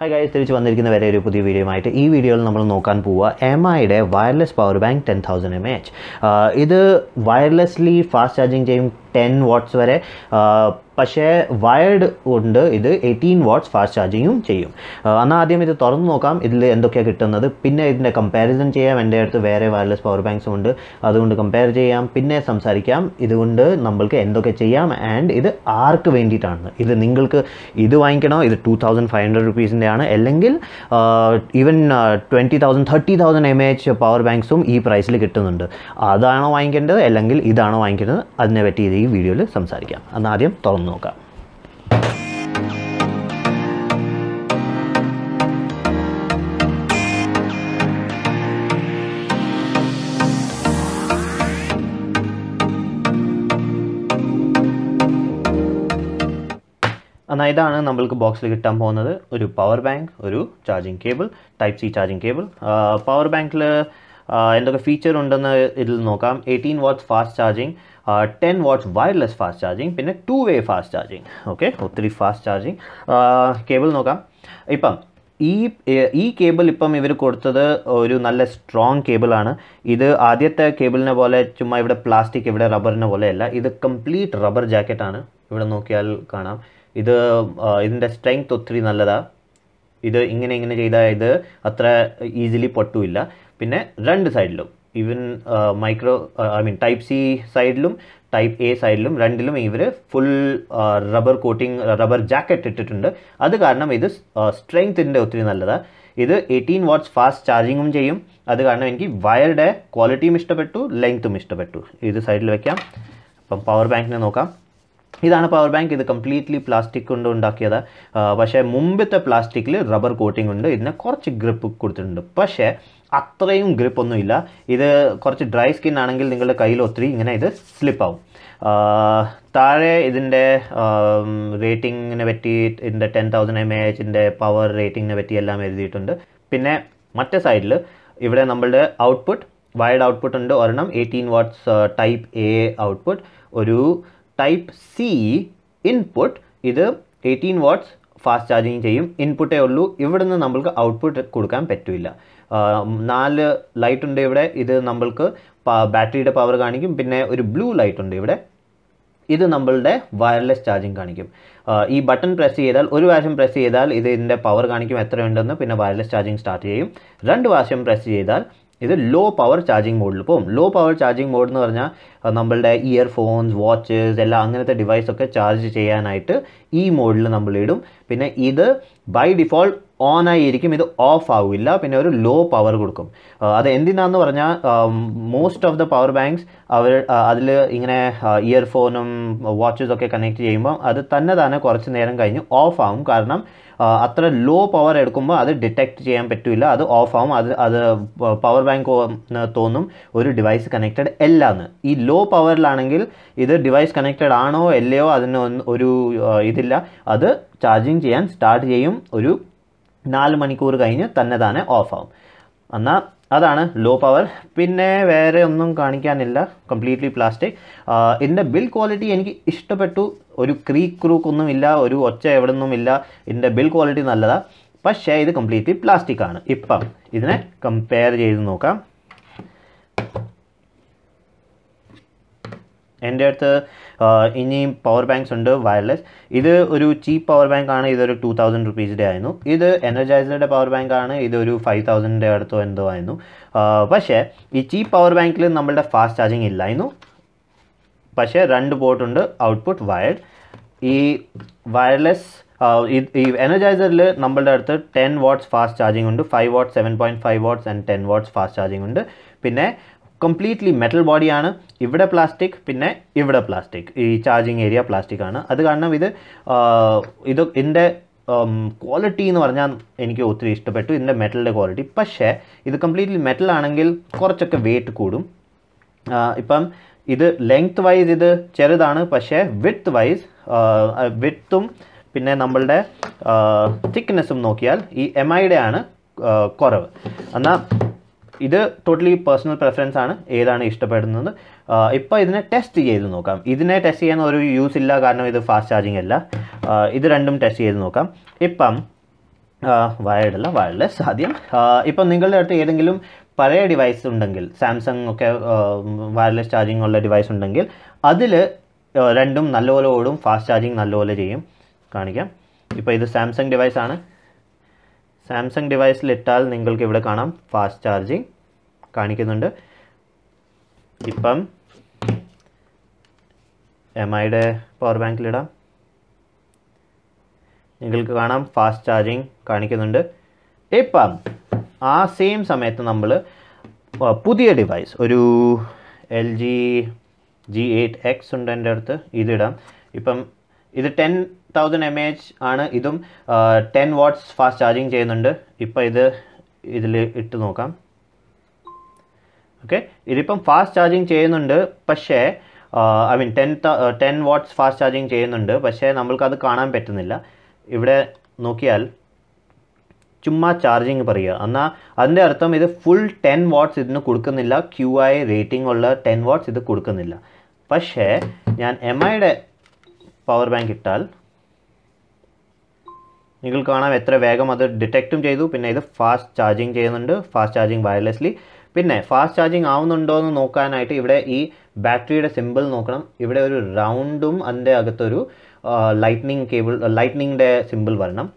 Hi guys, തിരിച്ചു വന്നിരിക്കുന്ന വരെ ഒരു പുതിയ വീഡിയോയുമായിട്ട് ഈ വീഡിയോയിൽ നമ്മൾ നോക്കാൻ പോവുക MIയുടെ വയർലെസ് പവർ ബാങ്ക് 10,000 mAh. ഇത് വയർലെസ്ലി ഫാസ്റ്റ് ചാർജിങ് ചെയ്യും 10 വാട്ട്സ് വരെ. പക്ഷേ വയർഡ് ഉണ്ട് ഇത് 18 വാട്ട്സ് ഫാസ്റ്റ് ചാർജിങ്ങും ചെയ്യും. എന്നാൽ ആദ്യം ഇത് തുറന്ന് നോക്കാം ഇതിൽ എന്തൊക്കെയാണ് കിട്ടുന്നത്. പിന്നെ ഇതിൻ്റെ കമ്പാരിസൺ ചെയ്യാം. എൻ്റെ അടുത്ത് വേറെ വയർലെസ് പവർ ബാങ്ക്സും ഉണ്ട്, അതുകൊണ്ട് കമ്പയർ ചെയ്യാം. പിന്നെ സംസാരിക്കാം ഇതുകൊണ്ട് നമ്മൾക്ക് എന്തൊക്കെ ചെയ്യാം ആൻഡ് ഇത് ആർക്ക് വേണ്ടിയിട്ടാണ്. ഇത് നിങ്ങൾക്ക് ഇത് വാങ്ങിക്കണോ, ഇത് 2,500 rupeesൻ്റെ ആണ്, അല്ലെങ്കിൽ ഈവൻ 20,000 30,000 mAh പവർ ബാങ്ക്സും ഈ പ്രൈസിൽ കിട്ടുന്നുണ്ട്. അതാണോ വാങ്ങിക്കേണ്ടത് അല്ലെങ്കിൽ ഇതാണോ വാങ്ങിക്കേണ്ടത്, അതിനെ പറ്റി ഇത് ഈ വീഡിയോയിൽ സംസാരിക്കാം. എന്നാൽ ആദ്യം തുറന്ന് നോക്കാം. എന്നാൽ ഇതാണ് നമ്മൾക്ക് ബോക്സിൽ കിട്ടാൻ പോകുന്നത്. ഒരു പവർ ബാങ്ക്, ഒരു charging cable, type C charging cable. Power ബാങ്കിൽ എന്തൊക്കെ ഫീച്ചർ ഉണ്ടെന്ന് ഇതിൽ നോക്കാം. 18 watts fast charging, 10 watts wireless fast charging, പിന്നെ 2-way ഫാസ്റ്റ് ചാർജിങ്. ഓക്കെ, ഒത്തിരി ഫാസ്റ്റ് ചാർജിങ്. കേബിൾ നോക്കാം. ഇപ്പം ഈ കേബിൾ ഇപ്പം ഇവർ കൊടുത്തത് ഒരു നല്ല സ്ട്രോങ് കേബിളാണ്. ഇത് ആദ്യത്തെ കേബിളിനെ പോലെ ചുമ്മാ ഇവിടെ പ്ലാസ്റ്റിക് ഇവിടെ റബ്ബറിനെ പോലെയല്ല, ഇത് കംപ്ലീറ്റ് റബ്ബർ ജാക്കറ്റാണ്. ഇവിടെ നോക്കിയാൽ കാണാം. ഇതിൻ്റെ സ്ട്രെങ്ത് ഒത്തിരി നല്ലതാണ്. ഇത് ഇങ്ങനെ ചെയ്താൽ ഇത് അത്ര ഈസിലി പൊട്ടുമില്ല. പിന്നെ രണ്ട് സൈഡിലും ഈവൻ ടൈപ്പ് സി സൈഡിലും ടൈപ്പ് എ സൈഡിലും രണ്ടിലും ഇവർ full rubber coating, rubber jacket ഇട്ടിട്ടുണ്ട്. അത് കാരണം ഇത് സ്ട്രെങ്ത്തിൻ്റെ ഒത്തിരി നല്ലതാണ്. ഇത് 18 വാട്ട്സ് ഫാസ്റ്റ് ചാർജിങ്ങും ചെയ്യും. അത് കാരണം എനിക്ക് വയറുടെ ക്വാളിറ്റിയും ഇഷ്ടപ്പെട്ടു, ലെങ്ത്തും ഇഷ്ടപ്പെട്ടു. ഇത് സൈഡിൽ വയ്ക്കാം. അപ്പം പവർ ബാങ്കിനെ നോക്കാം. ഇതാണ് പവർ ബാങ്ക്. ഇത് കംപ്ലീറ്റ്ലി പ്ലാസ്റ്റിക് കൊണ്ട് ഉണ്ടാക്കിയത്. പക്ഷേ മുമ്പത്തെ പ്ലാസ്റ്റിക്കിൽ റബ്ബർ കോട്ടിംഗ് ഉണ്ട്. ഇതിന് കുറച്ച് ഗ്രിപ്പ് കൊടുത്തിട്ടുണ്ട്, പക്ഷേ അത്രയും ഗ്രിപ്പൊന്നുമില്ല. ഇത് കുറച്ച് ഡ്രൈ സ്കിൻ ആണെങ്കിൽ നിങ്ങളുടെ കയ്യിൽ ഒത്തിരി ഇങ്ങനെ ഇത് സ്ലിപ്പാവും. താഴെ ഇതിൻ്റെ റേറ്റിങ്ങിനെ പറ്റി, ഇതിൻ്റെ 10,000 mAhൻ്റെ പവർ റേറ്റിങ്ങിനെ പറ്റി എല്ലാം എഴുതിയിട്ടുണ്ട്. പിന്നെ മറ്റേ സൈഡിൽ ഇവിടെ നമ്മളുടെ ഔട്ട്പുട്ട്, വയർഡ് ഔട്ട്പുട്ട് ഉണ്ട് ഒരെണ്ണം, 18 വാട്ട്സ് ടൈപ്പ് എ ഔട്ട്പുട്ട്. ഒരു ടൈപ്പ് സി ഇൻപുട്ട്, ഇത് 18 വാട്ട്സ് ഫാസ്റ്റ് ചാർജിങ് ചെയ്യും. ഇൻപുട്ടേ ഉള്ളൂ, ഇവിടുന്ന് നമ്മൾക്ക് ഔട്ട്പുട്ട് കൊടുക്കാൻ പറ്റില്ല. 4 ലൈറ്റ് ഉണ്ട് ഇവിടെ. ഇത് നമ്മൾക്ക് ബാറ്ററിയുടെ പവർ കാണിക്കും. പിന്നെ ഒരു ബ്ലൂ ലൈറ്റ് ഉണ്ട് ഇവിടെ. ഇത് നമ്മളുടെ വയർലെസ് ചാർജിങ് കാണിക്കും. ഈ ബട്ടൺ പ്രസ് ചെയ്താൽ, ഒരു പ്രാവശ്യം പ്രസ് ചെയ്താൽ ഇതിൻ്റെ പവർ കാണിക്കും എത്രയുണ്ടെന്ന്. പിന്നെ വയർലെസ് ചാർജിങ് സ്റ്റാർട്ട് ചെയ്യും. 2 പ്രാവശ്യം പ്രസ് ചെയ്താൽ ഇത് ലോ പവർ ചാർജിങ് മോഡിൽ പോകും. ലോ പവർ ചാർജിങ് മോഡ് എന്ന് പറഞ്ഞാൽ നമ്മളുടെ ഇയർഫോൺസ്, വാച്ചസ് എല്ലാം അങ്ങനത്തെ ഡിവൈസൊക്കെ ചാർജ് ചെയ്യാനായിട്ട് ഈ മോഡിൽ നമ്മൾ ഇടും. പിന്നെ ഇത് ബൈ ഡിഫോൾട്ട് ഓൺ ആയിരിക്കും, ഇത് ഓഫ് ആവില്ല. പിന്നെ ഒരു ലോ പവർ കൊടുക്കും. അത് എന്തിനാന്ന് പറഞ്ഞാൽ most of the power banks അതിൽ ഇങ്ങനെ ഇയർഫോണും വാച്ചസൊക്കെ കണക്ട് ചെയ്യുമ്പോൾ അത് തന്നെ കുറച്ച് നേരം കഴിഞ്ഞ് ഓഫ് ആവും. കാരണം അത്ര ലോ പവർ എടുക്കുമ്പോൾ അത് ഡിറ്റക്റ്റ് ചെയ്യാൻ പറ്റില്ല, അത് ഓഫ് ആവും. അത് പവർ ബാങ്ക് തോന്നും ഒരു ഡിവൈസ് കണക്റ്റഡ് അല്ലാന്ന്. ഈ ലോ പവറിലാണെങ്കിൽ ഇത് ഡിവൈസ് കണക്റ്റഡ് ആണോ അല്ലയോ അതിന് ഒരു ഇതില്ല, അത് ചാർജിങ് ചെയ്യാൻ സ്റ്റാർട്ട് ചെയ്യും. ഒരു 4 മണിക്കൂർ കഴിഞ്ഞ് തന്നെ ഓഫ് ആവും. എന്നാൽ അതാണ് ലോ പവർ. പിന്നെ വേറെ ഒന്നും കാണിക്കാനില്ല, കംപ്ലീറ്റ്ലി പ്ലാസ്റ്റിക്. ഇതിൻ്റെ ബിൽഡ് ക്വാളിറ്റി എനിക്ക് ഇഷ്ടപ്പെട്ടു. ഒരു ക്രൂക്ക് ഒന്നുമില്ല, ഒരു ഒച്ച എവിടെ നിന്നുമില്ല. ഇതിൻ്റെ ബിൽഡ് ക്വാളിറ്റി നല്ലതാണ്. പക്ഷേ ഇത് കംപ്ലീറ്റ്ലി പ്ലാസ്റ്റിക് ആണ്. ഇപ്പം ഇതിനെ കമ്പയർ ചെയ്ത് നോക്കാം. എൻ്റെ അടുത്ത് ഇനിയും പവർ ബാങ്ക്സ് ഉണ്ട് വയർലെസ്. ഇത് ഒരു ചീപ്പ് പവർ ബാങ്ക് ആണ്. ഇതൊരു 2,000 rupeesൻ്റെ ആയിരുന്നു. ഇത് എനർജൈസറുടെ പവർ ബാങ്ക് ആണ്. ഇതൊരു 5,000ൻ്റെ അടുത്തോ എന്തോ ആയിരുന്നു. പക്ഷേ ഈ ചീപ്പ് പവർ ബാങ്കിൽ നമ്മളുടെ ഫാസ്റ്റ് ചാർജിങ് ഇല്ലായിരുന്നു. പക്ഷേ 2 പോർട്ടുണ്ട്, ഔട്ട്പുട്ട് വയർഡ്. ഈ വയർലെസ് ഈ എനർജൈസറിൽ നമ്മളുടെ അടുത്ത് 10 വാട്ട്സ് ഫാസ്റ്റ് ചാർജിങ് ഉണ്ട്, 5 watts, 7.5 watts and 10 watts fast charging ഉണ്ട്. പിന്നെ കംപ്ലീറ്റ്ലി മെറ്റൽ ബോഡിയാണ്. ഇവിടെ പ്ലാസ്റ്റിക്, പിന്നെ ഇവിടെ പ്ലാസ്റ്റിക്. ഈ ചാർജിങ് ഏരിയ പ്ലാസ്റ്റിക് ആണ്. അത് കാരണം ഇതിൻ്റെ ക്വാളിറ്റി എന്ന് പറഞ്ഞാൽ എനിക്ക് ഒത്തിരി ഇഷ്ടപ്പെട്ടു, ഇതിൻ്റെ മെറ്റലിൻ്റെ ക്വാളിറ്റി. പക്ഷേ ഇത് കംപ്ലീറ്റ്ലി മെറ്റൽ ആണെങ്കിൽ കുറച്ചൊക്കെ വെയിറ്റ് കൂടും. ഇപ്പം ഇത് ലെങ്ത് വൈസ് ഇത് ചെറുതാണ്, പക്ഷേ വിഡ്ത്തും പിന്നെ നമ്മളുടെ തിക്നെസ്സും നോക്കിയാൽ ഈ MIയുടെ ആണ് കുറവ്. എന്നാൽ ഇത് ടോട്ടലി പേഴ്സണൽ പ്രിഫറൻസ് ആണ്, ഏതാണ് ഇഷ്ടപ്പെടുന്നത്. ഇപ്പോൾ ഇതിനെ ടെസ്റ്റ് ചെയ്ത് നോക്കാം. ഇതിനെ ടെസ്റ്റ് ചെയ്യാൻ ഒരു യൂസ് ഇല്ല, കാരണം ഇത് ഫാസ്റ്റ് ചാർജിങ് അല്ല. ഇത് രണ്ടും ടെസ്റ്റ് ചെയ്ത് നോക്കാം. ഇപ്പം വയർഡ് അല്ല വയർലെസ് ആദ്യം. ഇപ്പം നിങ്ങളുടെ അടുത്ത് ഏതെങ്കിലും പഴയ ഡിവൈസ് ഉണ്ടെങ്കിൽ, സാംസങ് ഒക്കെ വയർലെസ് ചാർജിങ് ഉള്ള ഡിവൈസ് ഉണ്ടെങ്കിൽ അതിൽ രണ്ടും നല്ലപോലെ ഓടും, ഫാസ്റ്റ് ചാർജിങ് നല്ലപോലെ ചെയ്യും. കാണിക്കാം. ഇപ്പോൾ ഇത് സാംസങ് ഡിവൈസാണ്. സാംസങ് ഡിവൈസിലിട്ടാൽ നിങ്ങൾക്ക് ഇവിടെ കാണാം ഫാസ്റ്റ് ചാർജിങ് കാണിക്കുന്നുണ്ട്. ഇപ്പം MIയുടെ പവർ ബാങ്കിലിടാം, നിങ്ങൾക്ക് കാണാം ഫാസ്റ്റ് ചാർജിങ് കാണിക്കുന്നുണ്ട്. ഇപ്പം ആ സെയിം സമയത്ത് നമ്മൾ പുതിയ ഡിവൈസ് ഒരു LG G8X ഉണ്ട് എൻ്റെ അടുത്ത്, ഇതിടാം. ഇപ്പം ഇത് 10,000 mAh ആണ്. ഇതും 10 watts ഫാസ്റ്റ് ചാർജിങ് ചെയ്യുന്നുണ്ട്. ഇപ്പം ഇതിൽ ഇട്ട് നോക്കാം. ഓക്കെ, ഇതിപ്പം ഫാസ്റ്റ് ചാർജിങ് ചെയ്യുന്നുണ്ട്, പക്ഷേ I mean 10 watts fast charging ചെയ്യുന്നുണ്ട്, പക്ഷേ നമ്മൾക്കത് കാണാൻ പറ്റുന്നില്ല. ഇവിടെ നോക്കിയാൽ ചുമ്മാ ചാർജിങ് പറയുക, എന്നാൽ അതിൻ്റെ അർത്ഥം ഇത് ഫുൾ 10 watts ഇതിന് കൊടുക്കുന്നില്ല. QI റേറ്റിംഗ് ഉള്ള 10 watts ഇത് കൊടുക്കുന്നില്ല. പക്ഷേ ഞാൻ MIയുടെ പവർ ബാങ്ക് ഇട്ടാൽ നിങ്ങൾക്ക് കാണാം എത്ര വേഗം അത് ഡിറ്റക്റ്റും ചെയ്തു. പിന്നെ ഇത് ഫാസ്റ്റ് ചാർജിങ് ചെയ്യുന്നുണ്ട്, ഫാസ്റ്റ് ചാർജിങ് വയർലെസ്ലി. പിന്നെ ഫാസ്റ്റ് ചാർജിങ് ആവുന്നുണ്ടോ എന്ന് നോക്കാനായിട്ട് ഇവിടെ ഈ ബാറ്ററിയുടെ സിമ്പിൾ നോക്കണം. ഇവിടെ ഒരു റൗണ്ടും അതിൻ്റെ അകത്തൊരു ലൈറ്റ്നിങ്ങിൻ്റെ സിമ്പിൾ വരണം,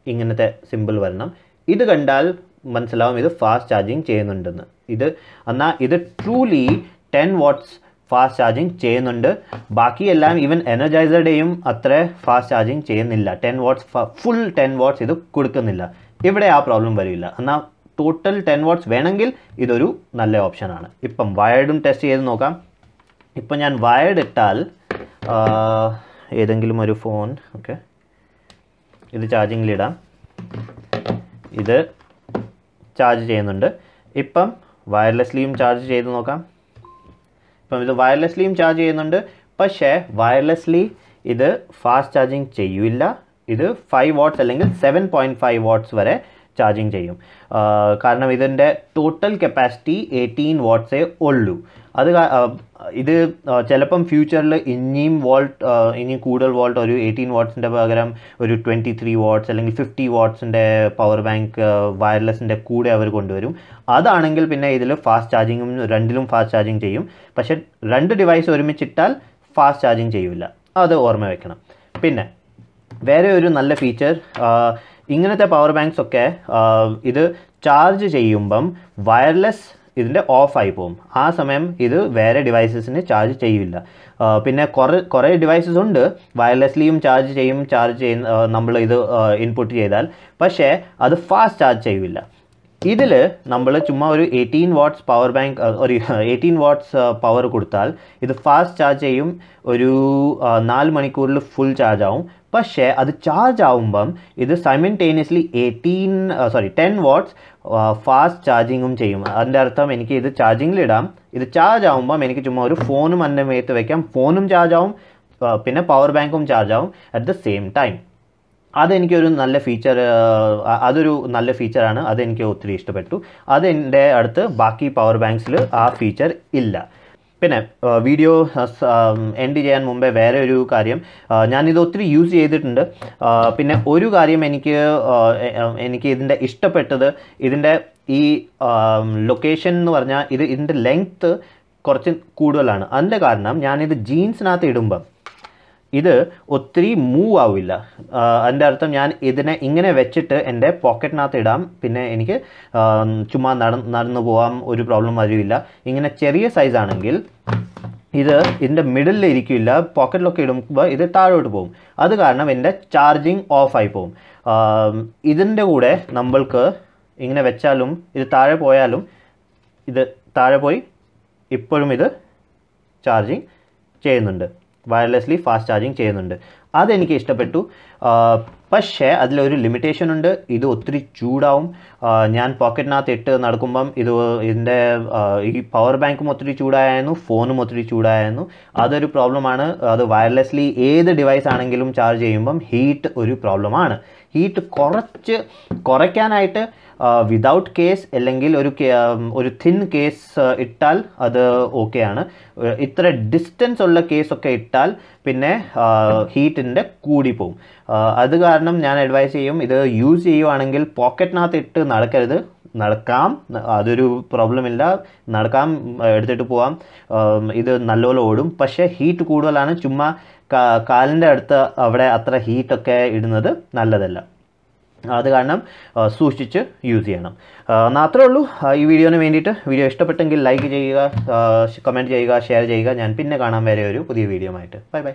ഇങ്ങനത്തെ സിമ്പിൾ വരണം. ഇത് കണ്ടാൽ മനസ്സിലാവും ഇത് ഫാസ്റ്റ് ചാർജിങ് ചെയ്യുന്നുണ്ടെന്ന്. എന്നാൽ ഇത് ട്രൂലി 10 watts ഫാസ്റ്റ് ചാർജിങ് ചെയ്യുന്നുണ്ട്. ബാക്കിയെല്ലാം ഈവൻ എനർജൈസറുടെയും അത്ര ഫാസ്റ്റ് ചാർജിങ് ചെയ്യുന്നില്ല. 10 watts ഫുൾ 10 watts ഇത് കൊടുക്കുന്നില്ല. ഇവിടെ ആ പ്രോബ്ലം വരില്ല. എന്നാൽ ടോട്ടൽ 10 watts വേണമെങ്കിൽ ഇതൊരു നല്ല ഓപ്ഷനാണ്. ഇപ്പം വയർഡും ടെസ്റ്റ് ചെയ്ത് നോക്കാം. ഇപ്പം ഞാൻ വയർഡ് ഇട്ടാൽ ഏതെങ്കിലും ഒരു ഫോൺ, ഓക്കെ, ഇത് ചാർജിങ്ങിലിടാം. ഇത് ചാർജ് ചെയ്യുന്നുണ്ട്. ഇപ്പം വയർലെസ്ലിയും ചാർജ് ചെയ്ത് നോക്കാം. ഇപ്പം ഇത് വയർലെസ്ലിയും ചാർജ് ചെയ്യുന്നുണ്ട്, പക്ഷേ വയർലെസ്ലി ഇത് ഫാസ്റ്റ് ചാർജിങ് ചെയ്യില്ല. ഇത് 5 watts അല്ലെങ്കിൽ 7.5 watts വരെ ചാർജിങ് ചെയ്യും. കാരണം ഇതിൻ്റെ ടോട്ടൽ കപ്പാസിറ്റി 18 watts ഉള്ളൂ. ഇത് ചിലപ്പം ഫ്യൂച്ചറിൽ ഇനിയും കൂടുതൽ വോൾട്ട്, ഒരു 18 wattsൻ്റെ പകരം ഒരു 23 watts അല്ലെങ്കിൽ 50 wattsൻ്റെ പവർ ബാങ്ക് വയർലെസ്സിൻ്റെ കൂടെ അവർ കൊണ്ടുവരും. അതാണെങ്കിൽ പിന്നെ ഇതിൽ ഫാസ്റ്റ് ചാർജിങ്ങും രണ്ടിലും ഫാസ്റ്റ് ചാർജിങ് ചെയ്യും. പക്ഷേ 2 ഡിവൈസ് ഒരുമിച്ചിട്ടാൽ ഫാസ്റ്റ് ചാർജിങ് ചെയ്യില്ല, അത് ഓർമ്മ വെക്കണം. പിന്നെ വേറെ ഒരു നല്ല ഫീച്ചർ, ഇങ്ങനത്തെ പവർ ബാങ്ക്സ് ഒക്കെ ഇത് ചാർജ് ചെയ്യുമ്പം വയർലെസ് ഇതിൻ്റെ ഓഫായി പോകും. ആ സമയം ഇത് വേറെ ഡിവൈസസിന് ചാർജ് ചെയ്യില്ല. പിന്നെ കുറേ ഡിവൈസസ് ഉണ്ട് വയർലെസ്ലിയും ചാർജ് ചെയ്യുന്ന നമ്മൾ ഇത് ഇൻപുട്ട് ചെയ്താൽ, പക്ഷേ അത് ഫാസ്റ്റ് ചാർജ് ചെയ്യില്ല. ഇതിൽ നമ്മൾ ചുമ്മാ ഒരു 18 watts പവർ ബാങ്ക്, ഒരു 18 watts പവർ കൊടുത്താൽ ഇത് ഫാസ്റ്റ് ചാർജ് ചെയ്യും. ഒരു 4 മണിക്കൂറിൽ ഫുൾ ചാർജ് ആവും. പക്ഷേ അത് ചാർജ് ആവുമ്പം ഇത് സൈമൾട്ടേനിയസ്ലി 10 watts ഫാസ്റ്റ് ചാർജിങ്ങും ചെയ്യും. അതിൻ്റെ അർത്ഥം എനിക്ക് ഇത് ചാർജിങ്ങിലിടാം. ഇത് ചാർജ് ആവുമ്പം എനിക്ക് ചുമ്മാ ഒരു ഫോണും എൻ്റെ മേത്ത് വയ്ക്കാം, ഫോണും ചാർജ് ആവും, പിന്നെ പവർ ബാങ്കും ചാർജ് ആവും അറ്റ് ദ സെയിം ടൈം. അതെനിക്കൊരു നല്ല ഫീച്ചർ, അതൊരു നല്ല ഫീച്ചറാണ്. അതെനിക്ക് ഒത്തിരി ഇഷ്ടപ്പെട്ടു. അതെൻ്റെ അടുത്ത് ബാക്കി പവർ ബാങ്ക്സിൽ ആ ഫീച്ചർ ഇല്ല. പിന്നെ വീഡിയോ എൻഡ് ചെയ്യാൻ മുമ്പേ വേറെ ഒരു കാര്യം, ഞാനിത് ഒത്തിരി യൂസ് ചെയ്തിട്ടുണ്ട്. പിന്നെ ഒരു കാര്യം എനിക്ക് ഇതിൻ്റെ ഇഷ്ടപ്പെട്ടത്, ഇതിൻ്റെ ഈ ലൊക്കേഷൻ എന്ന് പറഞ്ഞാൽ ഇതിൻ്റെ ലെങ്ത്ത് കുറച്ച് കൂടുതലാണ്. അതിൻ്റെ കാരണം ഞാനിത് ജീൻസിനകത്ത് ഇടുമ്പം ഇത് ഒത്തിരി മൂവ് ആവില്ല. അതിൻ്റെ അർത്ഥം ഞാൻ ഇതിനെ ഇങ്ങനെ വെച്ചിട്ട് എൻ്റെ പോക്കറ്റിനകത്ത് ഇടാം. പിന്നെ എനിക്ക് ചുമ്മാ നടന്നു പോകാം, ഒരു പ്രോബ്ലം വരില്ല. ഇങ്ങനെ ചെറിയ സൈസ് ആണെങ്കിൽ ഇതിൻ്റെ മിഡിലിൽ ഇരിക്കില്ല, പോക്കറ്റിലൊക്കെ ഇടുമ്പോൾ ഇത് താഴോട്ട് പോകും. അത് കാരണം എൻ്റെ ചാർജിങ് ഓഫായി പോകും. ഇതിൻ്റെ കൂടെ നമ്മൾക്ക് ഇങ്ങനെ വെച്ചാലും ഇത് താഴെ പോയാലും ഇത് താഴെ പോയി ഇപ്പോഴും ഇത് ചാർജിങ് ചെയ്യുന്നുണ്ട്, വയർലെസ്ലി ഫാസ്റ്റ് ചാർജിങ് ചെയ്യുന്നുണ്ട്. അതെനിക്ക് ഇഷ്ടപ്പെട്ടു. പക്ഷേ അതിലൊരു ലിമിറ്റേഷൻ ഉണ്ട്, ഇത് ഒത്തിരി ചൂടാവും. ഞാൻ പോക്കറ്റിനകത്ത് ഇട്ട് നടക്കുമ്പം ഇതിൻ്റെ ഈ പവർ ബാങ്കും ഒത്തിരി ചൂടായിരുന്നു, ഫോണും ഒത്തിരി ചൂടായിരുന്നു. അതൊരു പ്രോബ്ലമാണ്. അത് വയർലെസ്ലി ഏത് ഡിവൈസ് ആണെങ്കിലും ചാർജ് ചെയ്യുമ്പം ഹീറ്റ് ഒരു പ്രോബ്ലമാണ്. ഹീറ്റ് കുറയ്ക്കാനായിട്ട് വിതൗട്ട് കേസ് അല്ലെങ്കിൽ ഒരു തിൻ കേസ് ഇട്ടാൽ അത് ഓക്കെയാണ്. ഇത്ര ഡിസ്റ്റൻസ് ഉള്ള കേസൊക്കെ ഇട്ടാൽ പിന്നെ ഹീറ്റിൻ്റെ കൂടി പോവും. അത് കാരണം ഞാൻ അഡ്വൈസ് ചെയ്യും, ഇത് യൂസ് ചെയ്യുവാണെങ്കിൽ പോക്കറ്റിനകത്ത് ഇട്ട് നടക്കരുത്. നടക്കാം, അതൊരു പ്രോബ്ലമില്ല, നടക്കാം, എടുത്തിട്ട് പോവാം, ഇത് നല്ലപോലെ ഓടും. പക്ഷേ ഹീറ്റ് കൂടുതലാണ്, ചുമ്മാ കാലിൻ്റെ അടുത്ത് അവിടെ അത്ര ഹീറ്റൊക്കെ ഇടുന്നത് നല്ലതല്ല. അത് കാരണം സൂക്ഷിച്ച് യൂസ് ചെയ്യണം. അത്രേ ഉള്ളൂ ഈ വീഡിയോന് വേണ്ടിയിട്ട്. വീഡിയോ ഇഷ്ടപ്പെട്ടെങ്കിൽ ലൈക്ക് ചെയ്യുക, കമൻറ്റ് ചെയ്യുക, ഷെയർ ചെയ്യുക. ഞാൻ പിന്നെ കാണാൻ വരെ ഒരു പുതിയ വീഡിയോ ആയിട്ട്. Bye bye.